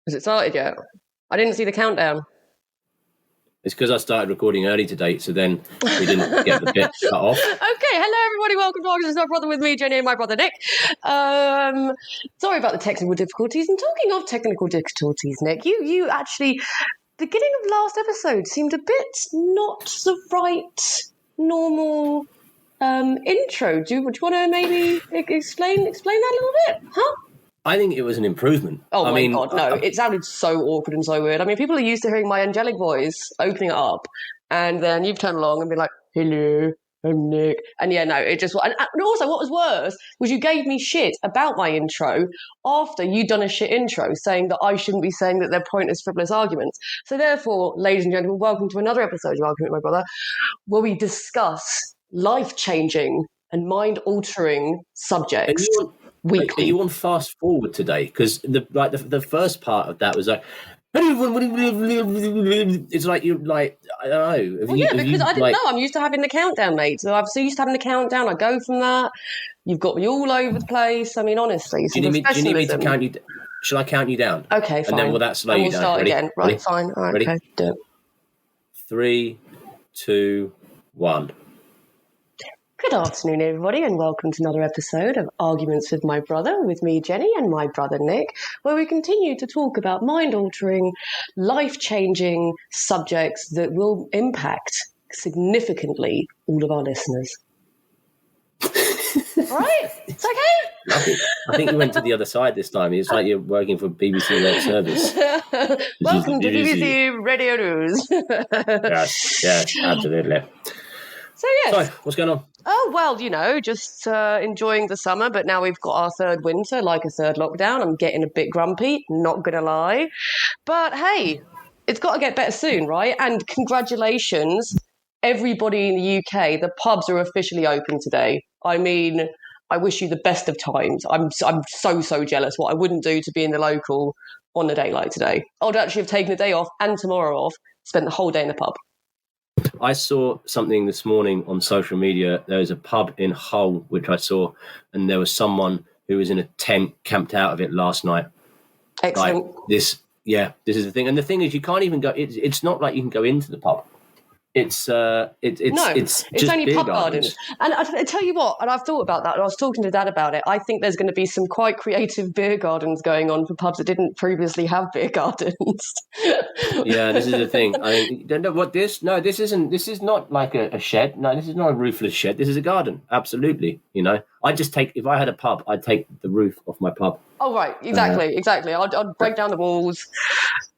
Has it started yet? I didn't see the countdown. It's because I started recording early today, so then we didn't get the bit cut off. Okay, hello everybody, welcome to Arguments with My Brother with me, Jenny, and my brother Nick. Sorry about the technical difficulties. And talking of technical difficulties, Nick, you actually, beginning of last episode seemed a bit not the right normal intro. Do you want to maybe explain that a little bit? Huh? I think it was an improvement. Oh my God, no. It sounded so awkward and so weird. I mean, people are used to hearing my angelic voice opening it up, and then you've turned along and been like, hello, I'm Nick. And yeah, no, it just... And also, what was worse was you gave me shit about my intro after you'd done a shit intro saying that I shouldn't be saying that they're pointless, frivolous arguments. So therefore, ladies and gentlemen, welcome to another episode of Argument with My Brother, where we discuss life-changing and mind-altering subjects. Weekly. Are you on fast forward today? Because the first part of that was like, it's like you're like, I don't know. Because I didn't know. I'm used to having the countdown, mate. So I'm so used to having the countdown. I go from that. You've got me all over the place. I mean, honestly, do you need me to count you? Shall I count you down? Okay, fine. And then will that slow you down? We'll start again. Right, ready? Fine. All right, ready? Okay, do it. 3, 2, 1. Good afternoon, everybody, and welcome to another episode of Arguments with My Brother, with me, Jenny, and my brother, Nick, where we continue to talk about mind-altering, life-changing subjects that will impact significantly all of our listeners. Right? It's okay? I think you went to the other side this time. It's like you're working for BBC World Service. Welcome to BBC Radio News. Yes, absolutely. So, yes. So, what's going on? Oh, well, just enjoying the summer, but now we've got our third winter, like a third lockdown. I'm getting a bit grumpy, not going to lie. But hey, it's got to get better soon, right? And congratulations, everybody in the UK. The pubs are officially open today. I mean, I wish you the best of times. I'm so jealous what I wouldn't do to be in the local on a day like today. I would actually have taken a day off and tomorrow off, spent the whole day in the pub. I saw something this morning on social media. There was a pub in Hull, which I saw, and there was someone who was in a tent camped out of it last night. Excellent. Like this is the thing. And the thing is, you can't even go, it's not like you can go into the pub. It's just only beer pub gardens. And I tell you what, and I've thought about that, and I was talking to Dad about it. I think there's going to be some quite creative beer gardens going on for pubs that didn't previously have beer gardens. Yeah, this is the thing. I mean, this is not like a shed. No, this is not a roofless shed. This is a garden. Absolutely. If I had a pub, I'd take the roof off my pub. Oh, right. Exactly. I'd break down the walls.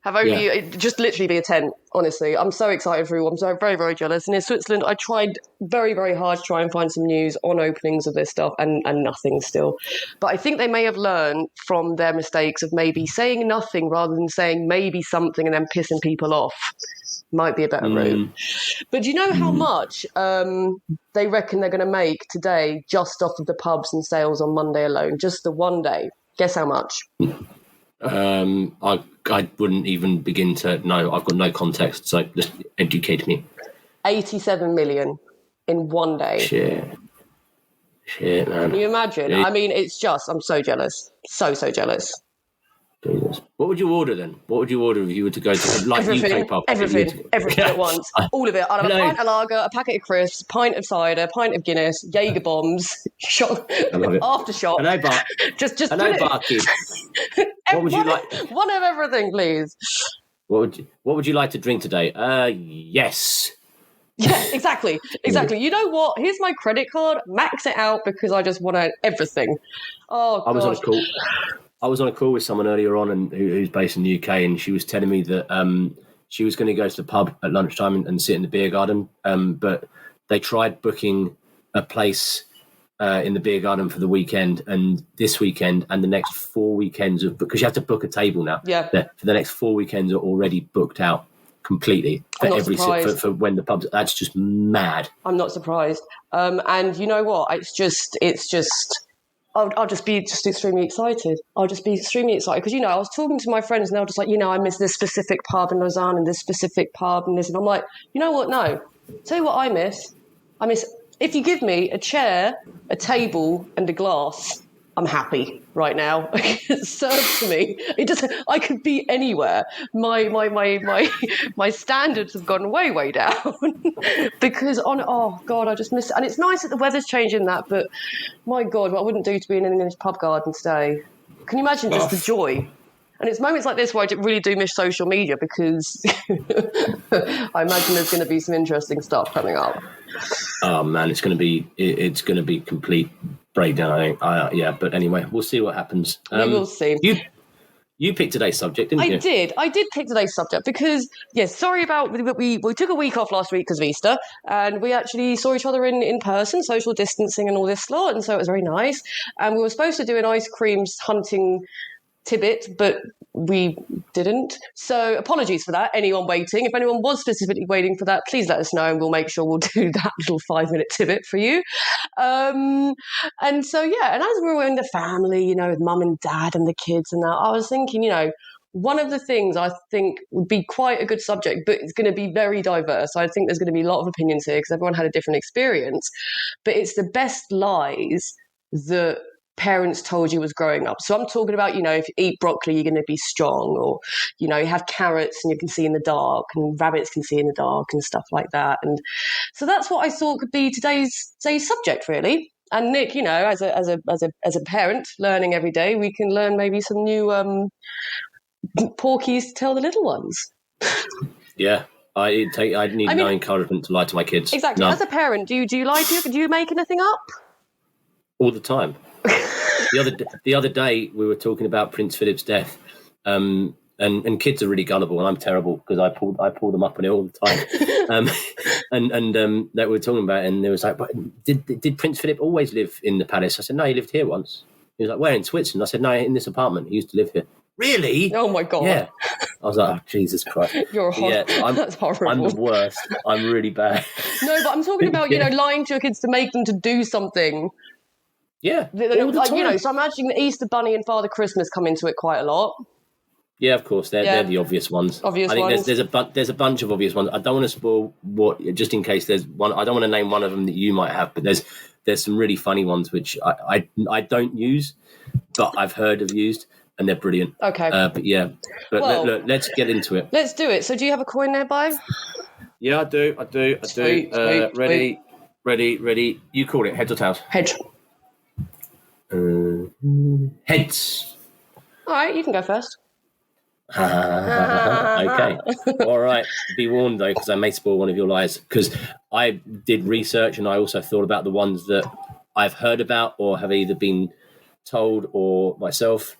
It'd just literally be a tent, honestly. I'm so excited for you. I'm so very, very jealous. And in Switzerland, I tried very, very hard to try and find some news on openings of this stuff and nothing still. But I think they may have learned from their mistakes of maybe saying nothing rather than saying maybe something and then pissing people off. Might be a better route. But do you know how much they reckon they're going to make today just off of the pubs and sales on Monday alone? Just the one day. Guess how much? I wouldn't even begin to know. I've got no context, so just educate me. 87 million in one day. Shit, man. Can you imagine? I mean, it's just, I'm so jealous. So jealous. Jesus. What would you order then? What would you order if you were to go to everything, UK pub? Everything at once. All of it. I'd have a pint of lager, a packet of crisps, pint of cider, pint of Guinness, Jaeger bombs, aftershock. Hello, barkeep. What would you like? One of everything, please. What would you like to drink today? Yes. Yeah, exactly. You know what? Here's my credit card. Max it out because I just want everything. Oh, God. I was on a call with someone earlier on and who's based in the UK, and she was telling me that she was going to go to the pub at lunchtime and sit in the beer garden, but they tried booking a place in the beer garden for the weekend and this weekend and the next 4 weekends, because you have to book a table now. Yeah. For the next 4 weekends are already booked out completely for when the pubs. That's just mad. I'm not surprised. And you know what? It's just. I'll just be extremely excited. I'll just be extremely excited because, I was talking to my friends and they were just like, I miss this specific pub in Lausanne and this specific pub and this. And I'm like, you know what? No. Tell you what I miss. If you give me a chair, a table and a glass, I'm happy right now. It serves me. It doesn't. I could be anywhere. My standards have gone way down because oh God, I just miss it. And it's nice that the weather's changing that, but my God, what I wouldn't do to be in an English pub garden today. Can you imagine just the joy? And it's moments like this where I really do miss social media because I imagine there's going to be some interesting stuff coming up. Oh man, it's going to be complete breakdown. I think. Yeah, but anyway, we'll see what happens. We will see. You picked today's subject, didn't you? I did pick today's subject because, yes, sorry about, we took a week off last week because of Easter, and we actually saw each other in person, social distancing and all this lot, and so it was very nice. And we were supposed to do an ice cream hunting tidbit, but we didn't. So apologies for that, anyone waiting. If anyone was specifically waiting for that, please let us know and we'll make sure we'll do that little 5-minute tidbit for you. And so, yeah, and as we were in the family, with mum and dad and the kids and that, I was thinking, one of the things I think would be quite a good subject, but it's going to be very diverse. I think there's going to be a lot of opinions here because everyone had a different experience, but it's the best lies that parents told you was growing up. So I'm talking about, if you eat broccoli, you're going to be strong, or, you have carrots and you can see in the dark, and rabbits can see in the dark and stuff like that. And so that's what I thought could be today's subject, really. And Nick, as a parent learning every day, we can learn maybe some new porkies to tell the little ones. Yeah. I need no encouragement to lie to my kids. Exactly. No. As a parent, do you lie to do you make anything up? All the time. The other day we were talking about Prince Philip's death, and kids are really gullible, and I'm terrible because I pull them up on it all the time. And that we were talking about, and there was like, did Prince Philip always live in the palace? I said, no, he lived here once. He was like, where, in Switzerland? I said, no, in this apartment. He used to live here. Really? Oh my God. Yeah. I was like, oh, Jesus Christ. You're horrible. Yeah, that's horrible. I'm the worst. I'm really bad. No, but I'm talking about, lying to your kids to make them to do something. Yeah, all the time. So I'm imagining the Easter Bunny and Father Christmas come into it quite a lot. Yeah, of course, they're the obvious ones. I think there's a bunch of obvious ones. I don't want to spoil just in case there's one. I don't want to name one of them that you might have, but there's some really funny ones which I don't use, but I've heard of used, and they're brilliant. Okay. Look, let's get into it. Let's do it. So do you have a coin nearby? Yeah, I do. Sweet. Ready. You call it heads or tails? Heads. Heads. All right, you can go first. Okay. All right. Be warned, though, because I may spoil one of your lies, because I did research and I also thought about the ones that I've heard about or have either been told or myself.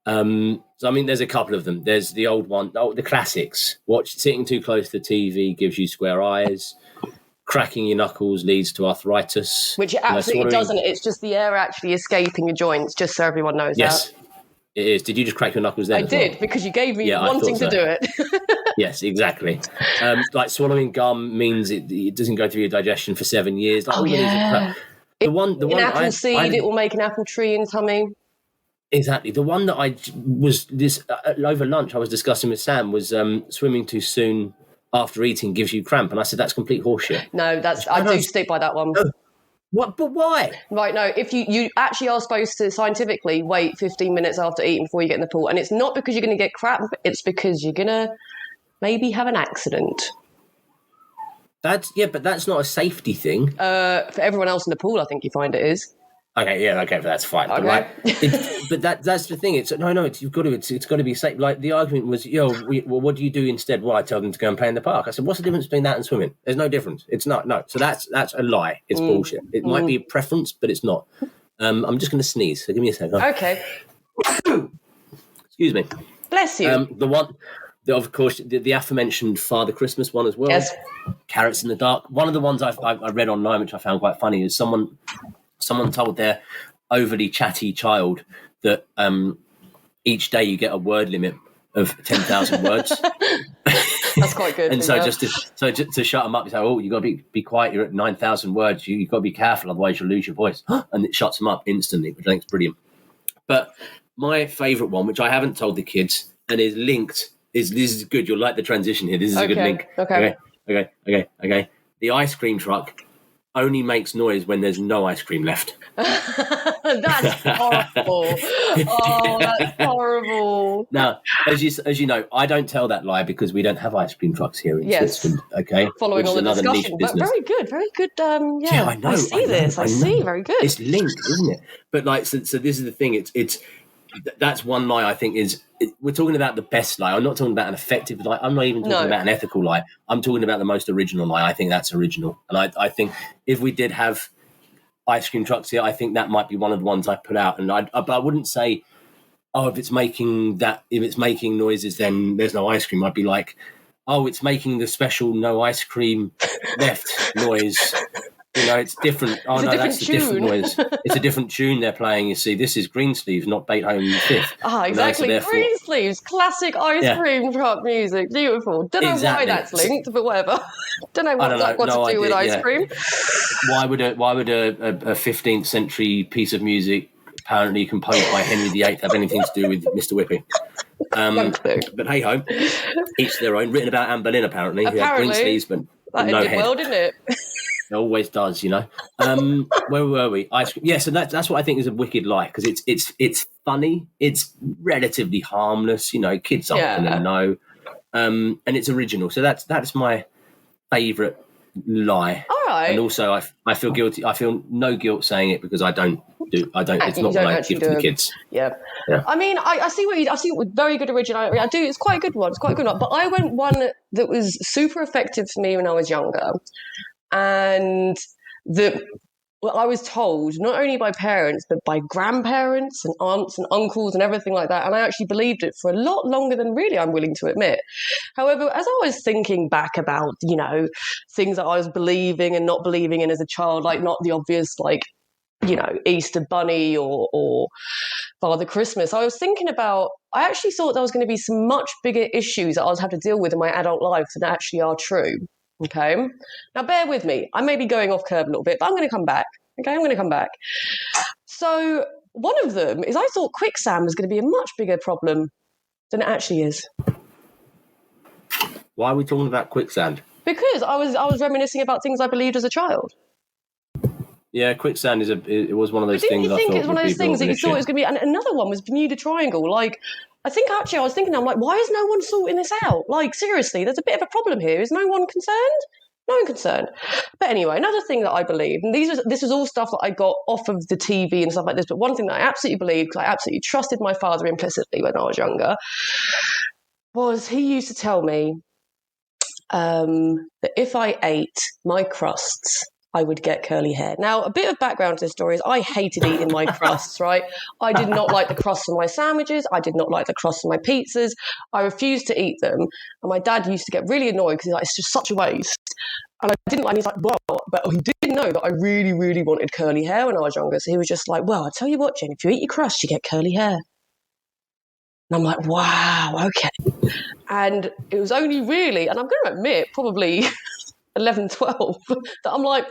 So, there's a couple of them. There's the old one, the classics. Sitting too close to the TV gives you square eyes. Cracking your knuckles leads to arthritis. Which it absolutely doesn't. It's just the air actually escaping your joints, just so everyone knows that. Yes, it is. Did you just crack your knuckles then? I did, because you gave me wanting to do it. Yes, exactly. Like swallowing gum means it doesn't go through your digestion for 7 years. Like, apple seed, it will make an apple tree in tummy. Exactly. The one that I was over lunch I was discussing with Sam was swimming too soon after eating gives you cramp, and I said that's complete horseshit. No, I do stick by that one. No. What? But why? Right, no, if you actually are supposed to scientifically wait 15 minutes after eating before you get in the pool, and it's not because you're going to get cramp, it's because you're going to maybe have an accident. But that's not a safety thing. For everyone else in the pool, I think you find it is. Okay, but that's fine. Okay. But that's the thing. It's got to be safe. Like the argument was, what do you do instead? Well, I tell them to go and play in the park. I said, what's the difference between that and swimming? There's no difference. It's not. No. So that's a lie. It's bullshit. It might be a preference, but it's not. I'm just going to sneeze. So give me a second. Okay. Excuse me. Bless you. Of course, the aforementioned Father Christmas one as well. Yes. Carrots in the dark. One of the ones I read online, which I found quite funny, is someone told their overly chatty child that each day you get a word limit of 10,000 words. That's quite good. And so just to shut them up, you say, oh, you've got to be quiet. You're at 9,000 words. You've got to be careful, otherwise you'll lose your voice. And it shuts them up instantly, which I think is brilliant. But my favourite one, which I haven't told the kids and is linked, this is good. You'll like the transition here. This is a good link. Okay. The ice cream truck only makes noise when there's no ice cream left. That's horrible. Oh, that's horrible. Now, as you know, I don't tell that lie because we don't have ice cream trucks here in Switzerland. Okay, following all the discussion, but very good. Yeah, I know. I see this. I see. Very good. It's linked, isn't it? But like, so this is the thing. It's that's one lie I think we're talking about the best lie. I'm not talking about an effective lie. I'm not even talking about an ethical lie. I'm talking about the most original lie. I think that's original, and I think if we did have ice cream trucks here, I think that might be one of the ones I put out. And but I wouldn't say, oh, if it's making noises, then there's no ice cream. I'd be like, oh, it's making the special no ice cream left noise. You know, it's different. Oh, no, that's a different noise. It's a different tune they're playing, you see. This is Greensleeves, not Beethoven Fifth. Ah, exactly. You know, so Greensleeves, classic ice cream truck music. Beautiful. Don't know why that's linked, but whatever. Don't know what that's got to do with ice cream. Why would a 15th century piece of music apparently composed by Henry VIII have anything to do with Mr. Whippy? But hey ho, each their own. Written about Anne Boleyn, apparently. Who had Greensleeves, but no head. Well, didn't it? It always does, you know. Where were we? Ice cream. Yeah, so that's what I think is a wicked lie, because it's funny, it's relatively harmless, you know. Kids aren't going to know, and it's original. So that's my favourite lie. All right. And also, I feel guilty. I feel no guilt saying it because I don't. It's not what I give to the kids. Yeah. I mean, I see what very good originality. I do. It's quite a good one. It's quite a good one. But I went one that was super effective for me when I was younger. And I was told not only by parents, but by grandparents and aunts and uncles and everything like that. And I actually believed it for a lot longer than really I'm willing to admit. However, as I was thinking back about, you know, things that I was believing and not believing in as a child, like not the obvious, like, you know, Easter Bunny or Father Christmas, I was thinking about, I actually thought there was going to be some much bigger issues that I was have to deal with in my adult life than actually are true. Okay, now bear with me. I may be going off curve a little bit, but I'm going to come back. Okay, I'm going to come back. So one of them is I thought quicksand was going to be a much bigger problem than it actually is. Why are we talking about quicksand? Because I was reminiscing about things I believed as a child. Yeah, quicksand it was one of those things. Didn't you think it's one of those things that you thought it was going to be? And another one was Bermuda Triangle. Like, I think actually I was thinking, I'm like, why is no one sorting this out? Like, seriously, there's a bit of a problem here. Is no one concerned? No one concerned. But anyway, another thing that I believe, and this was all stuff that I got off of the TV and stuff like this, but one thing that I absolutely believed, because I absolutely trusted my father implicitly when I was younger, was he used to tell me that if I ate my crusts, I would get curly hair. Now, a bit of background to this story is I hated eating my crusts, right? I did not like the crusts on my sandwiches. I did not like the crusts on my pizzas. I refused to eat them. And my dad used to get really annoyed because he's like, it's just such a waste. And I didn't like, he's like, well, but he didn't know that I really, really wanted curly hair when I was younger. So he was just like, well, I'll tell you what, Jen, if you eat your crust, you get curly hair. And I'm like, wow, okay. And it was only really, and I'm going to admit, probably 11, 12, that I'm like,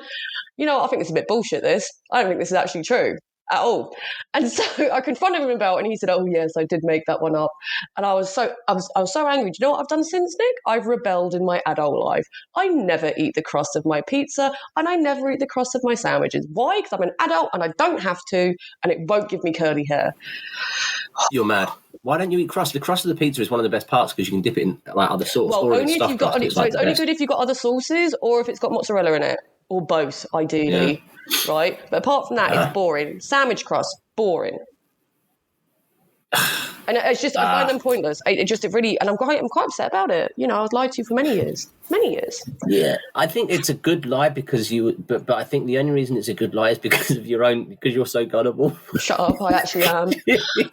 you know, I think it's a bit bullshit, this. I don't think this is actually true at all. And so I confronted him about it, and he said, oh, yes, I did make that one up. And I was so angry. Do you know what I've done since, Nick? I've rebelled in my adult life. I never eat the crust of my pizza, and I never eat the crust of my sandwiches. Why? Because I'm an adult, and I don't have to, and it won't give me curly hair. You're mad. Why don't you eat crust? The crust of the pizza is one of the best parts because you can dip it in like other sauce. Well, or only if you've got it's it's only good if you've got other sauces or if it's got mozzarella in it, or both, ideally, right? But apart from that, it's boring. Sandwich crust, boring. And it's just, I find them pointless. It really, and I'm quite upset about it. You know, I was lied to for many years. Yeah, I think it's a good lie because but I think the only reason it's a good lie is because of because you're so gullible. Shut up, I actually am.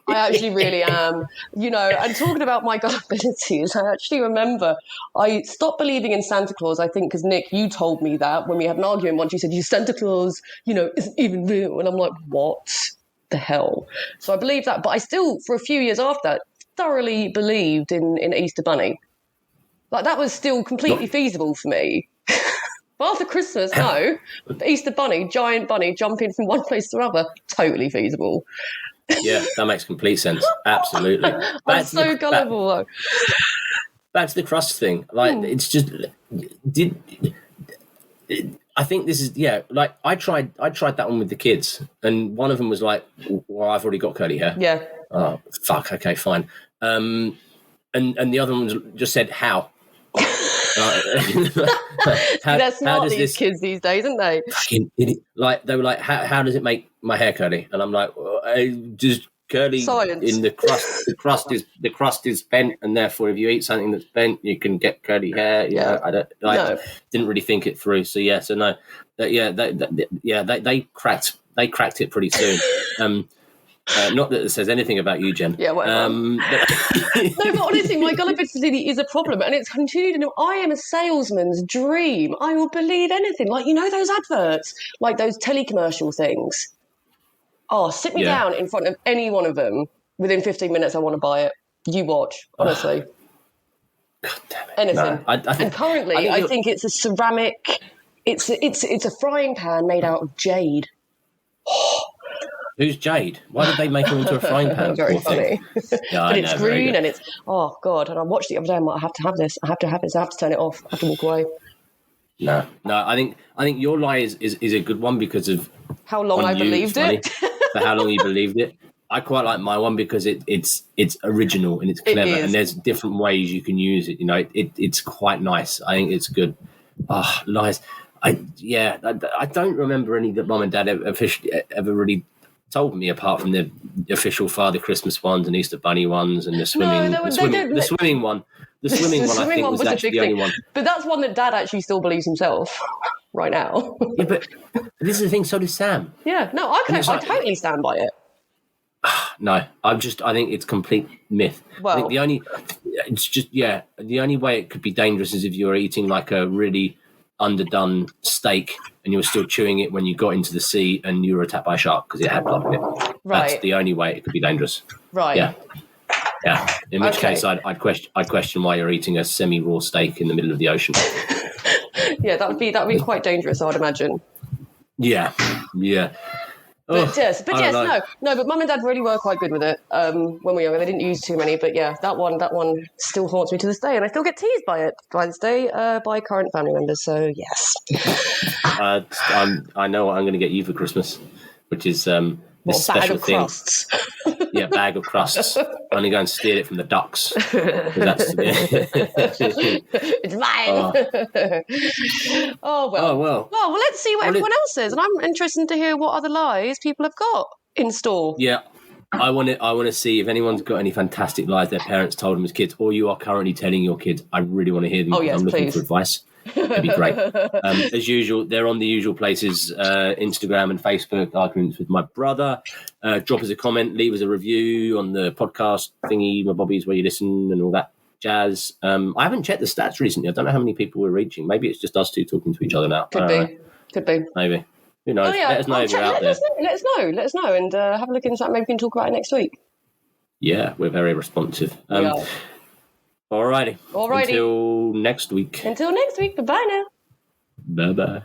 I actually really am. You know, and talking about my gullibilities, I actually remember I stopped believing in Santa Claus, I think, because Nick, you told me that when we had an argument once. You said, Santa Claus, you know, isn't even real. And I'm like, what the hell? So I believed that, but I still, for a few years after that, thoroughly believed in Easter Bunny. Like, that was still completely feasible for me. Father Christmas, no. But Easter Bunny, giant bunny, jumping from one place to another, totally feasible. Yeah, that makes complete sense. Absolutely. I'm so gullible, though. Back to the crust thing. Like, it's just... I think this is like I tried that one with the kids, and one of them was like, "Well, I've already got curly hair." Yeah. Oh fuck. Okay, fine. And the other one just said, "How?" They're smart, does these this kids these days, aren't they? fucking idiot? Like they were like, "How does it make my hair curly?" And I'm like, well, just curly Science. in the crust. The crust is bent, and therefore, if you eat something that's bent, you can get curly hair. Yeah. I didn't really think it through. So no, they cracked it pretty soon. Not that it says anything about you, Jen. Yeah, whatever. No, but honestly, my gullibility is a problem, and it's continued. I am a salesman's dream. I will believe anything. Like, you know those adverts? Like those telecommercial things? Oh, sit me down in front of any one of them. Within 15 minutes, I want to buy it. You watch, honestly. God damn it. Anything. No, I think, and currently, I think it's a ceramic... It's a frying pan made out of jade. Who's Jade? Why did they make her into a frying pan? Very funny. Yeah, but it's green and it's... Oh, God. And I watched it the other day. I'm like, I have to have this. I have to have this. I have to turn it off. I have to walk away. No. I think your lie is a good one because of... How long I believed it. For how long you believed it. I quite like my one because it's original and it's clever and there's different ways you can use it. You know, it's quite nice. I think it's good. Oh, lies. I don't remember any that Mum and Dad ever really told me apart from the official Father Christmas ones and Easter Bunny ones and the swimming. The swimming one. The swimming one, I think, was actually the only one. But that's one that Dad actually still believes himself right now. Yeah, but this is the thing. So does Sam. Yeah, no, I totally stand by it. No, I think it's complete myth. Well, I think the only way it could be dangerous is if you were eating like a really underdone steak and you were still chewing it when you got into the sea and you were attacked by a shark because it had blood in it. Right. That's the only way it could be dangerous. Right. Yeah. In which case, I'd question why you're eating a semi-raw steak in the middle of the ocean. Yeah, that would be quite dangerous, I would imagine. Yeah. But but Mum and Dad really were quite good with it when we were younger. They didn't use too many, but yeah, that one still haunts me to this day, and I still get teased by it this day by current family members. So yes, I know what I'm going to get you for Christmas, which is this special thing. Crusts. Yeah, bag of crusts. I'm going to go and steal it from the ducks. It's mine. Oh well. Well, let's see what everyone else says, and I'm interested to hear what other lies people have got in store. Yeah, I want to see if anyone's got any fantastic lies their parents told them as kids, or you are currently telling your kids. I really want to hear them. Oh yes, I'm looking please. for advice. It'd be great. As usual, they're on the usual places, Instagram and Facebook, Arguments with My Brother. Drop us a comment, leave us a review on the podcast thingy, my bobbies, where you listen and all that jazz. I haven't checked the stats recently. I don't know how many people we're reaching. Maybe it's just us two talking to each other now. Could be. Maybe. Who knows? Oh, yeah. Let us know if you're out there. Let us know and have a look into that. Maybe we can talk about it next week. Yeah, we're very responsive. Alrighty. Until next week. Bye-bye now. Bye-bye.